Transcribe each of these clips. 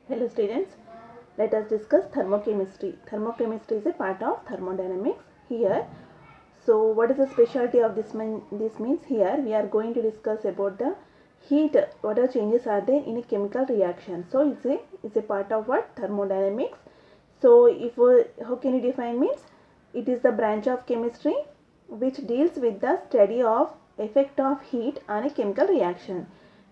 Hello students, let us discuss thermochemistry. Thermochemistry is a part of thermodynamics here. So what is the specialty of this means here we are going to discuss about the heat, what are changes are there in a chemical reaction. So it's a part of what? Thermodynamics. So how can you define means it is the branch of chemistry which deals with the study of effect of heat on a chemical reaction.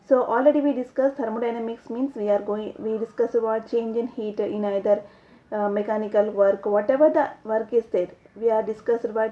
So already we discussed thermodynamics means we discussed about change in heat in either mechanical work, whatever the work is there. We are discussed about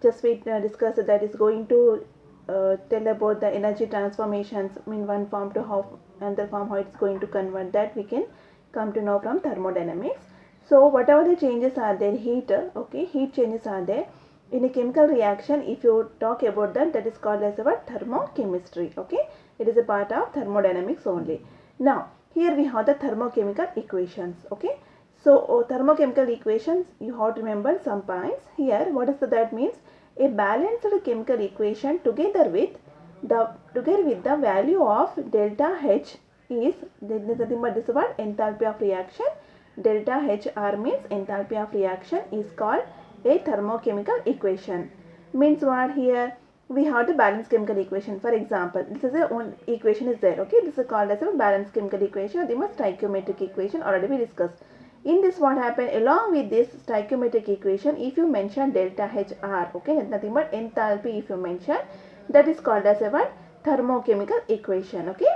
discussed that is going to tell about the energy transformations in one form to how another form, how it's going to convert, that we can come to know from thermodynamics. So whatever the changes are there, heat changes are there in a chemical reaction. If you talk about that is called as our thermochemistry. Okay, it is a part of thermodynamics only. Now here we have the thermochemical equations. Okay, so thermochemical equations, you have to remember some points here. What is that means? A balanced chemical equation together with the value of delta H is nothing but this word enthalpy of reaction. Delta HR means enthalpy of reaction is called a thermochemical equation. Means what? Here we have the balanced chemical equation. For example, this is a one equation is there. Okay, this is called as a balanced chemical equation or the stoichiometric equation, already we discussed. In this, what happened along with this stoichiometric equation, if you mention delta HR, okay, nothing but enthalpy if you mention, that is called as a thermochemical equation. Okay,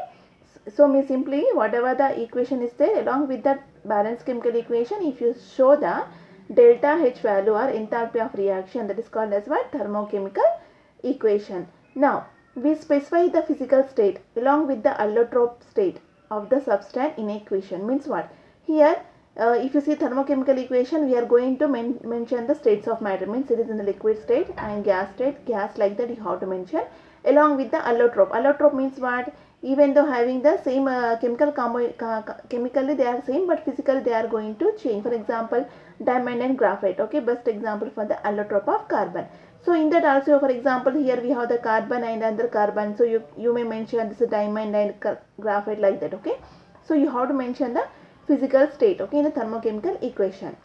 so me simply whatever the equation is there along with that balanced chemical equation, if you show the delta H value or enthalpy of reaction, that is called as what? Thermochemical equation. Now we specify the physical state along with the allotrope state of the substance in equation. Means what? Here if you see thermochemical equation, we are going to mention the states of matter. Means it is in the liquid state and gas state, gas, like that you have to mention along with the allotrope. Allotrope means what? Even though having the same chemically they are same, but physically they are going to change. For example, diamond and graphite. Okay, best example for the allotrope of carbon. So in that also, for example, here we have the carbon and another carbon. So you may mention this is diamond and graphite, like that. Okay, so you have to mention the physical state, okay, in a thermochemical equation.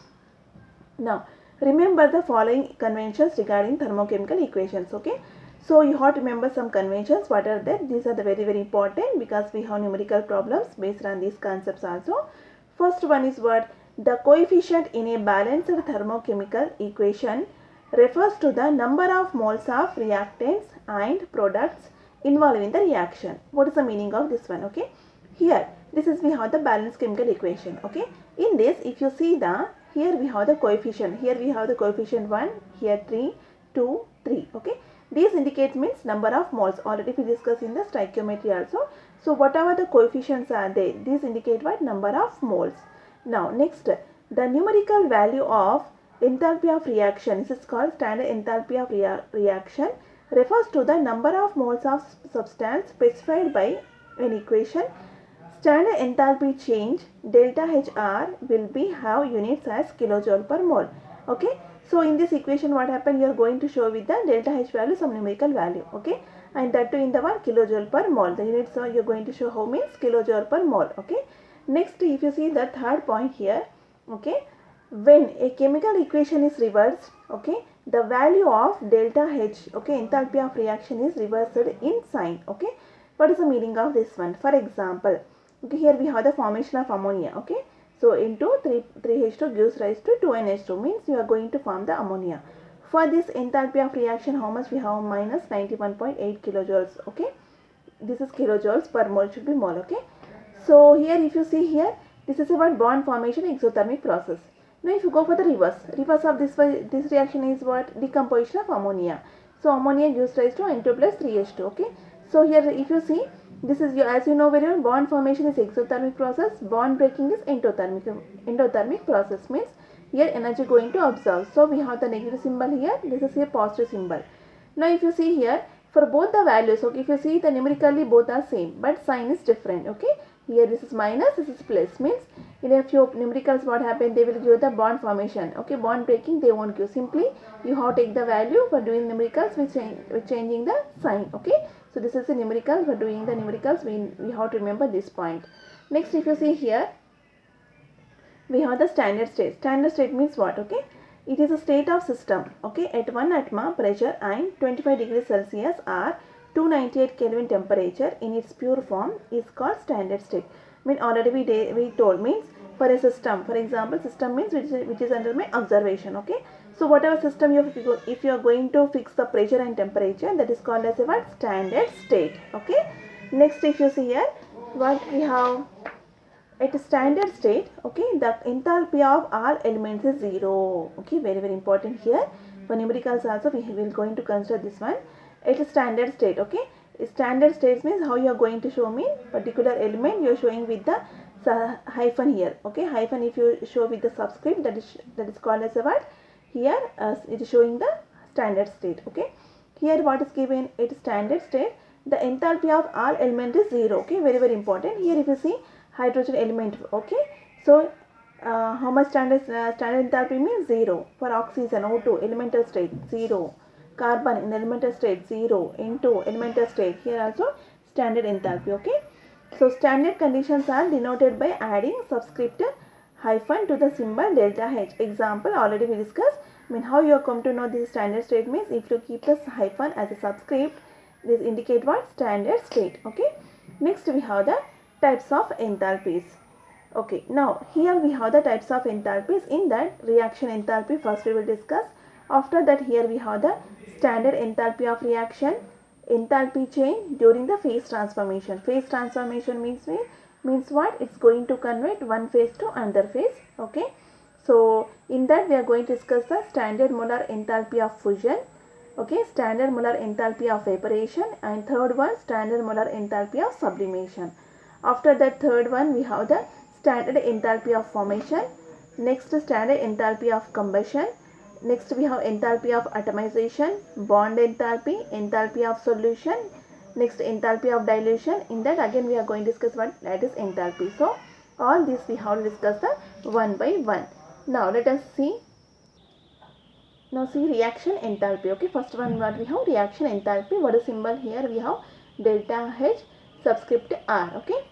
Now remember the following conventions regarding thermochemical equations. Okay, so you have to remember some conventions. What are they? These are the very important because we have numerical problems based on these concepts also. First one is what? The coefficient in a balanced thermochemical equation refers to the number of moles of reactants and products involved in the reaction. What is the meaning of this one? Okay, here this is we have the balanced chemical equation. Okay, in this if you see the here we have the coefficient, here we have the coefficient 1, here 3, 2, 3. Okay, these indicates means number of moles, already we discussed in the stoichiometry also. So whatever the coefficients are there, these indicate what? Number of moles. Now next, the numerical value of enthalpy of reaction, this is called standard enthalpy of reaction, refers to the number of moles of substance specified by an equation. Standard enthalpy change delta HR will be have units as kilojoule per mole. Okay, so in this equation what happened, you are going to show with the delta H value some numerical value. Okay, and that too in the one kilojoule per mole, the units are you are going to show how means kilojoule per mole. Okay, next if you see the third point here, okay, when a chemical equation is reversed, okay, the value of delta H, okay, enthalpy of reaction is reversed in sign. Okay, what is the meaning of this one? For example, okay, here we have the formation of ammonia. Okay, so into 3H2 gives rise to 2NH2, means you are going to form the ammonia. For this enthalpy of reaction, how much we have? Minus 91.8 kilojoules. Okay, this is kilojoules per mole, should be mole. Okay, so here if you see here, this is about bond formation exothermic process. Now if you go for the reverse of this reaction is what? Decomposition of ammonia. So ammonia gives rise to N2 plus 3H2. Okay, so here if you see, this is as you know very well, bond formation is exothermic process, bond breaking is endothermic process. Means here energy going to absorb. So we have the negative symbol here, this is a positive symbol. Now if you see here, for both the values, okay, if you see the numerically both are same, but sign is different. Okay, here this is minus, this is plus, means in a few numericals what happen, they will give the bond formation. Okay, bond breaking they won't give, simply you have to take the value for doing numericals with changing the sign. Okay, so this is the numerical, for doing the numericals we have to remember this point. Next, if you see here, we have the standard state. Standard state means what? Okay, it is a state of system, okay, at 1 atm pressure and 25 degrees Celsius or 298 Kelvin temperature in its pure form is called standard state. I mean, already we told, means for a system, for example, system means which is under my observation, okay. So whatever system if you are going to fix the pressure and temperature, that is called as a what? Standard state, okay. Next, if you see here, what we have at a standard state, okay, the enthalpy of all elements is 0, okay, very important here. For numericals also we will going to consider this one. At a standard state, okay, standard states means how you are going to show me particular element, you are showing with the hyphen here, okay, hyphen if you show with the subscript, that is called as a what? Here it is showing the standard state, okay. Here what is given at standard state, the enthalpy of all element is 0, okay, very important. Here if you see hydrogen element, okay, so how much standard enthalpy means 0. For oxygen, O2 elemental state 0, carbon in elemental state 0, N2 elemental state, here also standard enthalpy, okay. So standard conditions are denoted by adding subscript hyphen to the symbol delta H. Example already we discussed. I mean, how you come to know this standard state means if you keep this hyphen as a subscript, this indicate what? Standard state, okay. Next we have the types of enthalpies. Okay, now here we have the types of enthalpies. In that, reaction enthalpy first we will discuss. After that, here we have the standard enthalpy of reaction, enthalpy change during the phase transformation. Phase transformation means what? It's going to convert one phase to another phase, okay. So in that we are going to discuss the standard molar enthalpy of fusion, okay, standard molar enthalpy of evaporation, and third one standard molar enthalpy of sublimation. After that third one we have the standard enthalpy of formation, next standard enthalpy of combustion, next we have enthalpy of atomization, bond enthalpy, enthalpy of solution, next enthalpy of dilution. In that again we are going to discuss what that is enthalpy. So all this we have to discuss the one by one. Now let us see. Now see reaction enthalpy, okay. First one what we have? Reaction enthalpy. What is symbol here? We have delta H subscript R, okay.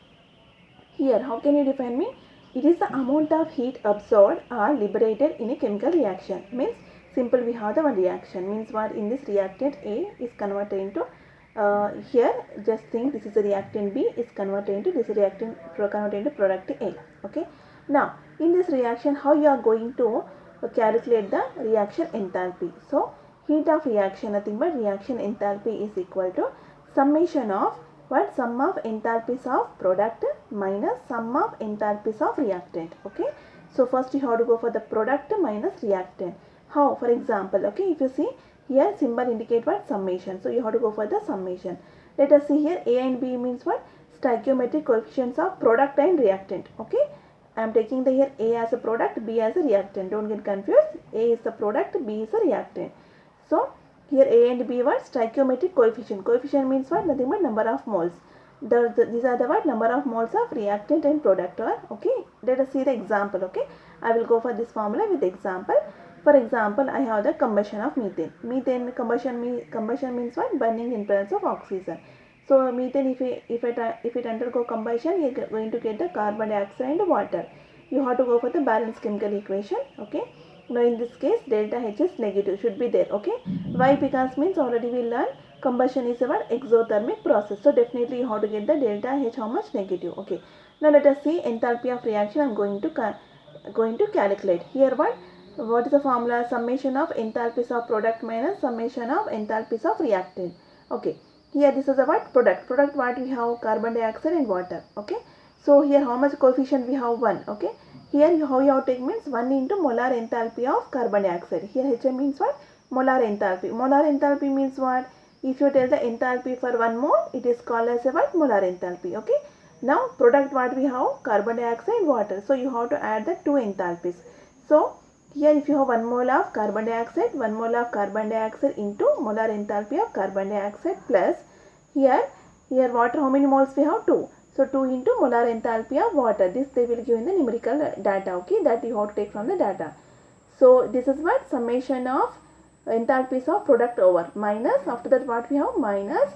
Here, how can you define me? It is the amount of heat absorbed or liberated in a chemical reaction. Means simple we have the one reaction. Means what? In this reactant A is converted into here just think this is a reactant B is converted into this reactant converted into product A. Okay. Now in this reaction how you are going to calculate the reaction enthalpy. So heat of reaction nothing but reaction enthalpy is equal to summation of what? Sum of enthalpies of product minus sum of enthalpies of reactant. Okay. So first you have to go for the product minus reactant. How? For example, okay, if you see here symbol indicate what? Summation. So you have to go for the summation. Let us see here A and B means what? Stoichiometric coefficients of product and reactant. Okay. I am taking the here A as a product, B as a reactant. Don't get confused. A is the product, B is a reactant. So here A and B were stoichiometric coefficient. Coefficient means what? Nothing but number of moles. These are the what? Number of moles of reactant and product. Okay. Let us see the example. Okay. I will go for this formula with example. For example, I have the combustion of methane. Methane combustion means what? Burning in presence of oxygen. So methane, if it undergo combustion, you are going to get the carbon dioxide and water. You have to go for the balanced chemical equation. Okay. Now in this case delta H is negative, should be there. Okay. Why? Because means already we learned combustion is our exothermic process. So definitely you have to get the delta H how much? Negative. Okay. Now let us see enthalpy of reaction. I am going to calculate. Here what is the formula? Summation of enthalpies of product minus summation of enthalpies of reactant. Okay. Here this is a what? Product. Product what we have? Carbon dioxide and water. Okay. So here how much coefficient we have? 1. Okay. Here how you have to take means 1 into molar enthalpy of carbon dioxide. Here HM means what? Molar enthalpy. Molar enthalpy means what? If you tell the enthalpy for 1 mole, it is called as a what? Molar enthalpy. Okay. Now product what we have? Carbon dioxide and water. So you have to add the 2 enthalpies. So here if you have 1 mole of carbon dioxide, 1 mole of carbon dioxide into molar enthalpy of carbon dioxide plus here water how many moles we have? 2. So 2 into molar enthalpy of water. This they will give in the numerical data. Okay, that you have to take from the data. So this is what? Summation of enthalpies of product over minus after that what we have? Minus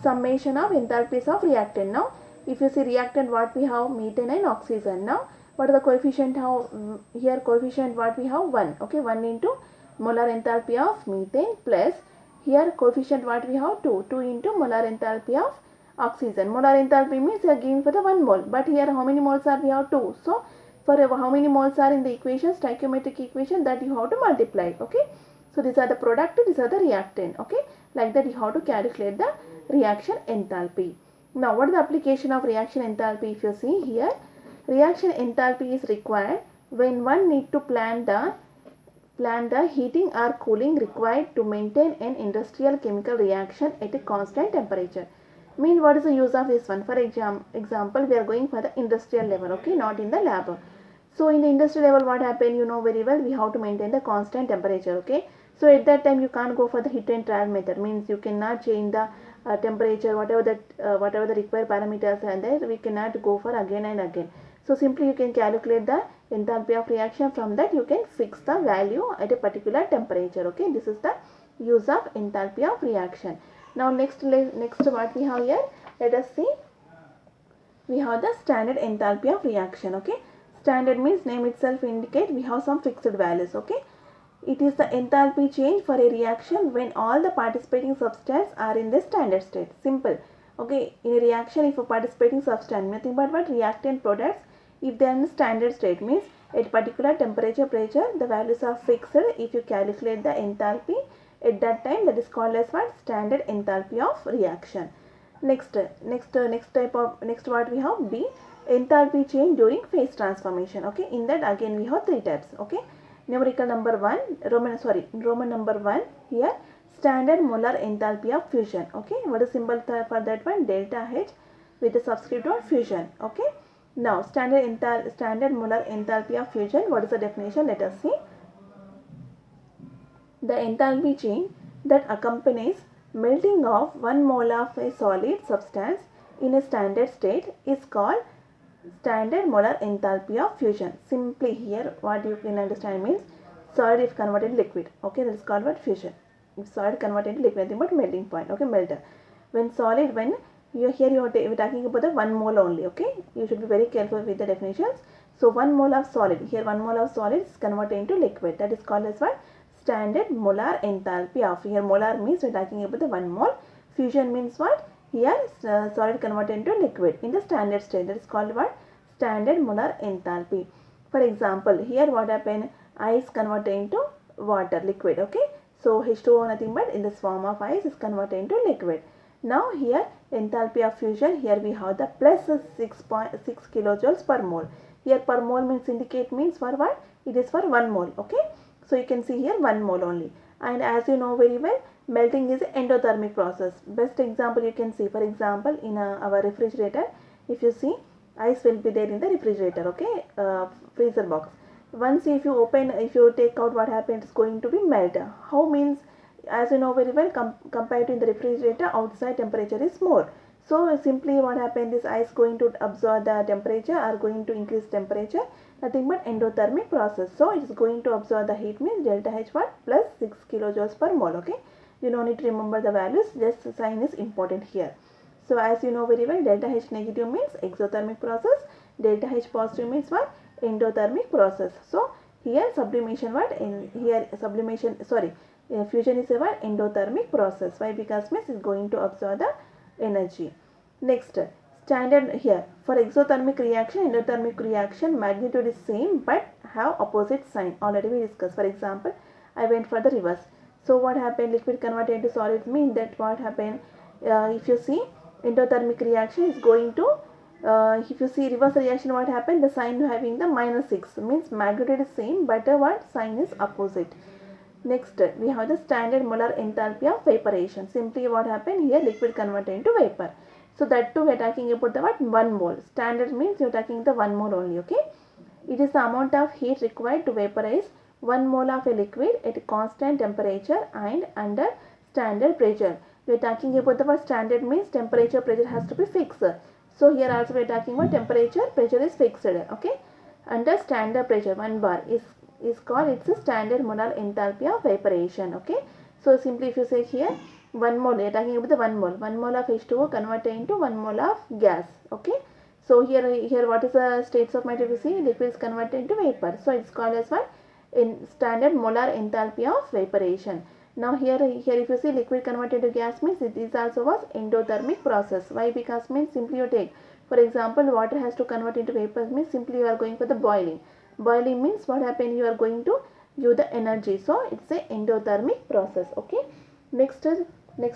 summation of enthalpies of reactant. Now If you see reactant, what we have? Methane and oxygen. Now what are the coefficient? How here coefficient what we have? 1. Okay, 1 into molar enthalpy of methane plus here coefficient what we have? 2. 2 into molar enthalpy of oxygen. Molar enthalpy means you are giving for the 1 mole, but here how many moles are we have? 2. So for how many moles are in the equation, stoichiometric equation, that you have to multiply. Okay, so these are the product, these are the reactant. Okay, like that you have to calculate the reaction enthalpy. Now what is the application of reaction enthalpy? If you see here, reaction enthalpy is required when one need to plan the heating or cooling required to maintain an industrial chemical reaction at a constant temperature. Mean what is the use of this one? For example, we are going for the industrial level, okay, not in the lab. So in the industrial level, what happened? You know very well, we have to maintain the constant temperature, okay. So at that time, you can't go for the heat and trial method. Means you cannot change the temperature, whatever the required parameters are there, we cannot go for again and again. So simply you can calculate the enthalpy of reaction. From that you can fix the value at a particular temperature. Okay, this is the use of enthalpy of reaction. Now next what we have here, let us see. We have the standard enthalpy of reaction. Okay, standard means name itself indicate we have some fixed values. Okay, it is the enthalpy change for a reaction when all the participating substances are in the standard state. Simple. Okay, in a reaction, if a participating substance, nothing but what reactant products, if they are in the standard state, means at particular temperature, pressure, the values are fixed. If you calculate the enthalpy at that time, that is called as what? Standard enthalpy of reaction. Next what we have? B, enthalpy change during phase transformation. Okay, in that again we have 3 types. Okay, numerical number 1, Roman number 1 here, standard molar enthalpy of fusion. Okay, what is symbol for that one? Delta H with the subscript of fusion. Okay, now standard molar enthalpy of fusion, what is the definition? Let us see. The enthalpy change that accompanies melting of 1 mole of a solid substance in a standard state is called standard molar enthalpy of fusion. Simply here what you can understand means solid is converted to liquid. Okay, that is called what? Fusion. If solid converted to liquid, nothing but melting point. Okay, melter. When solid, when you are talking about the 1 mole only. Okay, you should be very careful with the definitions. So 1 mole of solid, here 1 mole of solid is converted into liquid. That is called as what? Standard molar enthalpy of. Here molar means we are talking about the 1 mole. Fusion means what? Here solid converted into liquid in the standard state. That is called what? Standard molar enthalpy. For example, here what happened? Ice converted into water, liquid. Okay, so H2O nothing but in this form of ice is converted into liquid. Now here enthalpy of fusion, here we have the plus 6.6 kilojoules per mole. Here per mole means indicate means for what? It is for 1 mole. Okay, so you can see here 1 mole only. And as you know very well, melting is an endothermic process. Best example you can see, for example, in our refrigerator, if you see, ice will be there in the refrigerator. Okay, freezer box. Once if you take out, what happens? It's going to be melt. How means? As you know very well, compared to in the refrigerator, outside temperature is more. So simply what happens is ice going to absorb the temperature or going to increase temperature, nothing but endothermic process. So it is going to absorb the heat, means delta H what? Plus 6 kilojoules per mole. Okay, you don't need to remember the values, just the sign is important here. So as you know very well, delta H negative means exothermic process, delta H positive means what? Endothermic process. So here sublimation what? Fusion is a what? Endothermic process. Why? Because means is going to absorb the energy. Next, standard here for exothermic reaction, endothermic reaction, magnitude is same but have opposite sign. Already we discussed. For example, I went for the reverse. So what happened? Liquid converted into solid means that what happened? If you see endothermic reaction is going to if you see reverse reaction, what happened? The sign having the -6 means magnitude is same but what? Sign is opposite. Next, we have the standard molar enthalpy of vaporization. Simply what happened here? Liquid converted into vapor. So that too we are talking about the what? 1 mole. Standard means you are talking the 1 mole only. Okay. It is the amount of heat required to vaporize 1 mole of a liquid at a constant temperature and under standard pressure. We are talking about the what? Standard means temperature, pressure has to be fixed. So here also we are talking about temperature, pressure is fixed. Okay. Under standard pressure, 1 bar is called, it's a standard molar enthalpy of vaporization. Okay, so simply if you say here 1 mole, we are talking about the 1 mole. 1 mole of H2O converted into 1 mole of gas. Okay. So here what is the states of matter? We see liquid is converted into vapor. So it's called as what? In standard molar enthalpy of vaporation. Now here if you see liquid converted to gas means it is also was endothermic process. Why? Because means simply you take, for example, water has to convert into vapor means simply you are going for the boiling. Boiling means what happened? You are going to use the energy. So it's a endothermic process. Okay. Next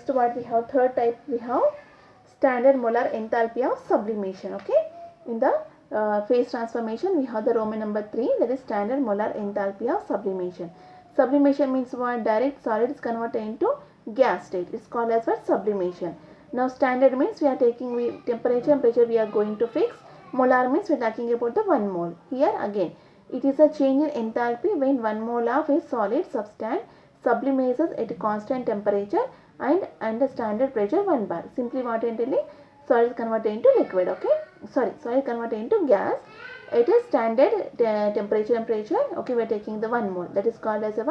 what we have, third type we have standard molar enthalpy of sublimation. Okay. In the phase transformation we have the Roman number 3, that is standard molar enthalpy of sublimation. Sublimation means what? Direct solid is converted into gas state. It's called as what? Sublimation. Now standard means we are taking temperature and pressure we are going to fix. Molar means we are talking about the 1 mole. Here again it is a change in enthalpy when 1 mole of a solid substance sublimates at a constant temperature and under standard pressure 1 bar. Simply what I am telling, solid is converted into liquid. Okay. Solid converted into gas. It is standard temperature and pressure. Okay, we are taking the 1 mole. That is called as a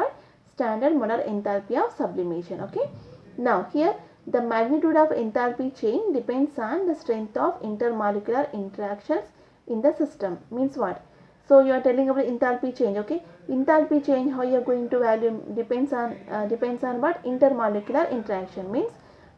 standard molar enthalpy of sublimation. Okay. Now here the magnitude of enthalpy change depends on the strength of intermolecular interactions in the system. Means what? So you are telling about enthalpy change. Okay. Enthalpy change, how you are going to value, depends on what? Intermolecular interaction. Means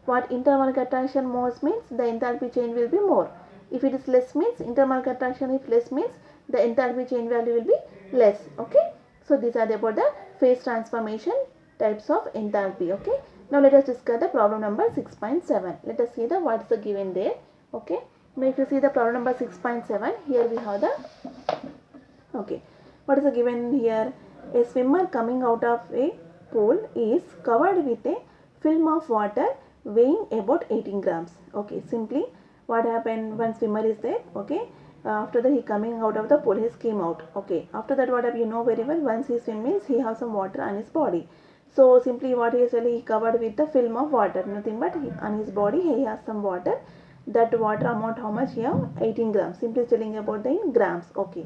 what? Intermolecular attraction more means the enthalpy change will be more. If it is less means intermolecular attraction, if less means the enthalpy change value will be less. Okay. So these are about the phase transformation types of enthalpy. Okay. Now let us discuss the problem number 6.7. Let us see the what is the given there. Okay. Now if you see the problem number 6.7, here we have the, okay, what is the given here? A swimmer coming out of a pool is covered with a film of water weighing about 18 grams. Okay, simply what happened, one swimmer is there. Okay, after that he coming out of the pool, he came out. Okay, after that what happened, you know very well, once he swim means he has some water on his body. So simply what he is really, he covered with the film of water, nothing but on his body he has some water. That water amount how much here? 18 grams. Simply telling about the in grams. Okay.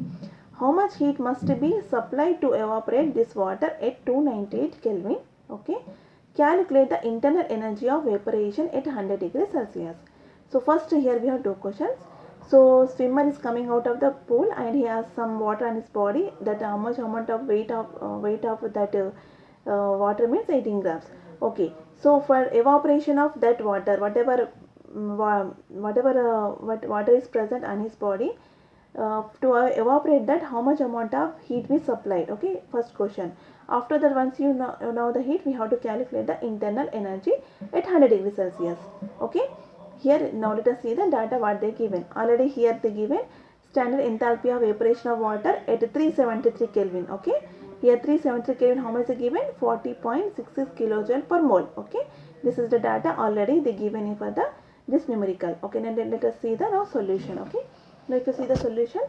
How much heat must be supplied to evaporate this water at 298 Kelvin? Okay. Calculate the internal energy of evaporation at 100 degrees Celsius. So first here we have two questions. So swimmer is coming out of the pool and he has some water on his body. That how much amount of weight of that water means 18 grams. Okay. So for evaporation of that water, whatever water is present on his body, to evaporate that, how much amount of heat we supplied. Okay, first question. After that, once you know the heat, we have to calculate the internal energy at 100 degrees Celsius. Okay, here now let us see the data what they given. Already here they given standard enthalpy of evaporation of water at 373 Kelvin. Okay, here 373 Kelvin, how much they given? 40.66 kilojoule per mole. Okay, this is the data already they given for the this numerical. Okay, now let us see the now solution. Okay. Now if you see the solution,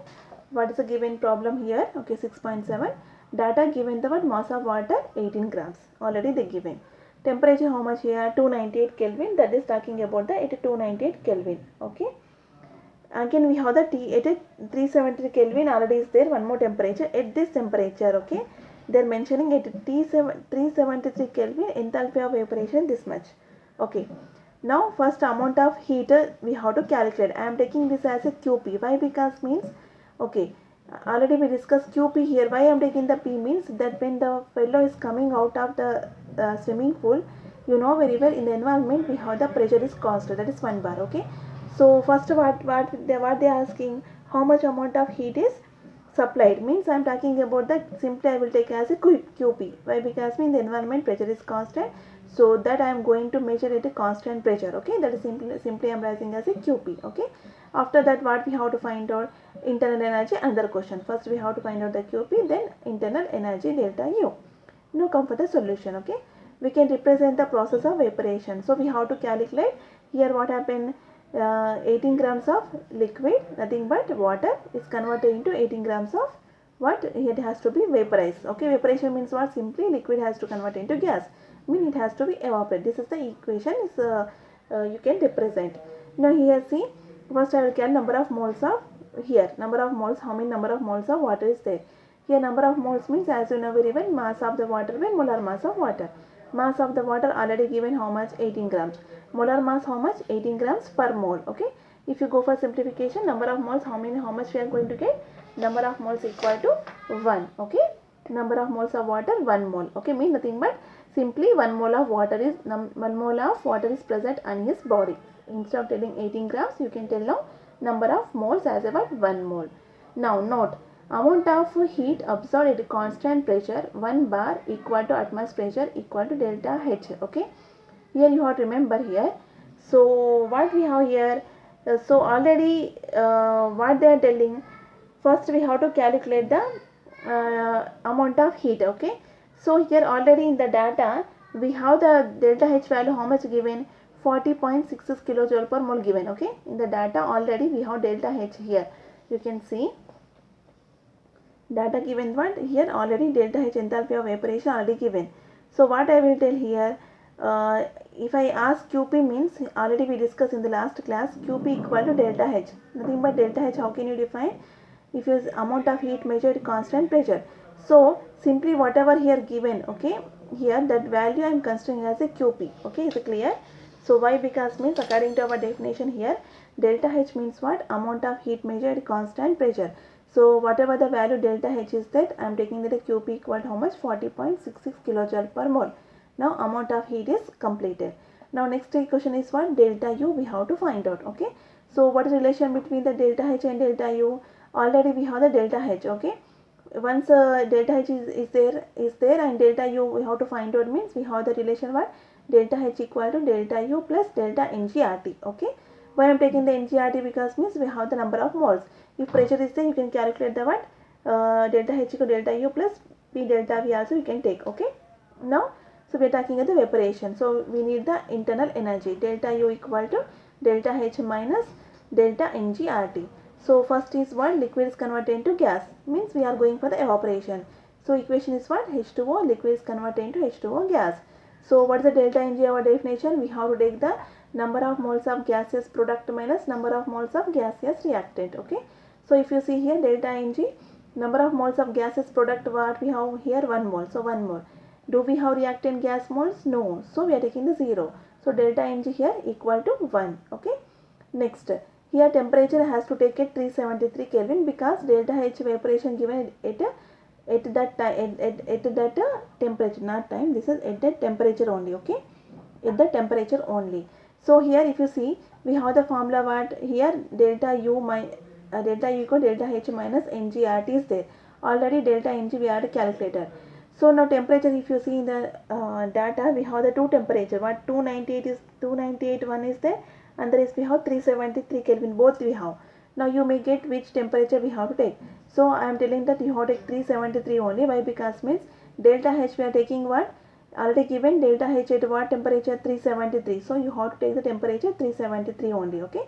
what is the given problem here? Okay, 6.7. Data given the what? Mass of water 18 grams. Already they given. Temperature how much here? 298 Kelvin. That is talking about the 298 Kelvin. Okay. Again we have the T at 373 Kelvin already is there. One more temperature at this temperature. Okay. They are mentioning at 373 Kelvin enthalpy of evaporation this much. Okay. Now first amount of heat we have to calculate. I am taking this as a QP. Why? Because means, okay, already we discussed QP here. Why I am taking the P means that when the fellow is coming out of the swimming pool, you know very well in the environment we have the pressure is constant, that is 1 bar. Okay. So first what they are asking, how much amount of heat is supplied, means I am talking about that, simply I will take as a QP. Why? Because in the environment pressure is constant. So that I am going to measure at a constant pressure. Okay, that is simply I am writing as a QP. Okay, after that what we have to find out? Internal energy, another question. First we have to find out the QP, then internal energy delta U. Now come for the solution. Okay, we can represent the process of evaporation. So we have to calculate here what happened. 18 grams of liquid, nothing but water, is converted into 18 grams of what? It has to be vaporized. Okay, evaporation means what? Simply liquid has to convert into gas. Mean it has to be evaporated. This is the equation is you can represent. Now here see, first I will calculate number of moles of, here number of moles, how many number of moles of water is there. Here number of moles means, as you know very well, mass of the water by molar mass of water. Mass of the water already given how much? 18 grams. Molar mass how much? 18 grams per mole. Okay. If you go for simplification, number of moles, how much we are going to get? Number of moles equal to 1. Okay. Number of moles of water 1 mole. Okay. Means nothing but simply 1 mole of water is present in his body. Instead of telling 18 grams, you can tell now number of moles as about 1 mole. Now note, amount of heat absorbed at constant pressure 1 bar equal to atmosphere pressure equal to delta H. Okay. Here you have to remember here. So what we have here, so already what they are telling, first we have to calculate the amount of heat. Okay. So here already in the data we have the delta H value how much given? 40.66 kilojoule per mole given. Okay. In the data already we have delta H here. You can see data given what? Here already delta H enthalpy of evaporation already given. So what I will tell here, if I ask QP means already we discussed in the last class, QP equal to delta H. Nothing but delta H, how can you define? If you use amount of heat measured constant pressure. So simply whatever here given, okay, here that value I am considering as a QP. Okay, is it clear? So why? Because means according to our definition here, delta H means what? Amount of heat measured constant pressure. So whatever the value delta H is, that I am taking that a QP equal to how much? 40.66 kilojoule per mole. Now amount of heat is completed. Now next equation is what? Delta U we have to find out. Okay. So what is the relation between the delta H and delta U? Already we have the delta H. Okay. Once delta H is there and delta U we have to find out, means we have the relation what? Delta H equal to delta U plus delta NGRT. Okay. Why I am taking the NGRT? Because means we have the number of moles. If pressure is there, you can calculate the what? Delta H equal to delta U plus P delta V also you can take. Okay. Now, so we are talking about the evaporation. So we need the internal energy. Delta U equal to delta H minus delta NGRT. So first is what? Liquid is converted into gas. Means we are going for the evaporation. So equation is what? H2O, liquid is converted into H2O gas. So what is the delta Ng? Our definition, we have to take the number of moles of gaseous product minus number of moles of gaseous reactant. Okay. So if you see here delta Ng, number of moles of gaseous product, what we have here? 1 mole. So 1 mole. Do we have reactant gas moles? No. So we are taking the 0. So delta Ng here equal to 1. Okay. Next, here temperature has to take at 373 Kelvin because delta H evaporation given at that time, at that temperature, not time. This is at that temperature only. Okay. At the temperature only. So here if you see, we have the formula what? Here delta U equal delta H minus NGRT is there. Already delta Ng we had calculated. So now temperature, if you see in the data, we have the two temperature. What? 298 one is there, and there is we have 373 Kelvin. Both we have. Now you may get which temperature we have to take. So I am telling that you have to take 373 only. Why? Because means delta H we are taking what? Already given delta H at what temperature? 373. So you have to take the temperature 373 only. Okay.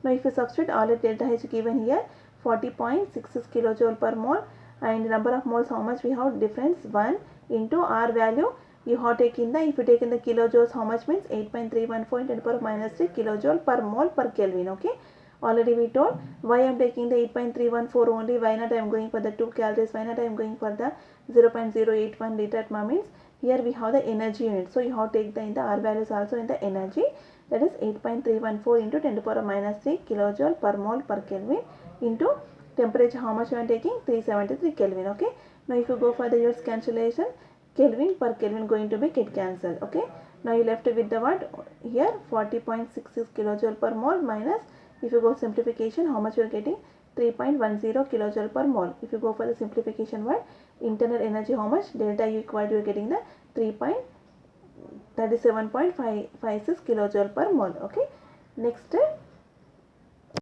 Now if you substitute already delta H given here 40.66 kilojoule per mole, and number of moles how much we have? Difference 1 into R value you have taken the, if you take in the kilojoules, how much means 8.314 into the power of minus 3 kilojoule per mole per Kelvin. Okay. Already we told why I am taking the 8.314 only, why not I am going for the 2 calories, why not I am going for the 0.081 liter atma, means here we have the energy unit. So you have to take the in the R values also in the energy, that is 8.314 into 10 to the power of minus 3 kilojoule per mole per Kelvin into temperature, how much you are taking? 373 Kelvin. Okay. Now if you go for the units cancellation, Kelvin per Kelvin going to be get cancelled. Okay. Now you left with the what? Here 40.66 kilojoule per mole minus, if you go simplification, how much you are getting? 3.10 kilojoule per mole. If you go for the simplification, what? Internal energy, how much? Delta U equal to, you are getting the 3.37.56 kilojoule per mole. Okay. Next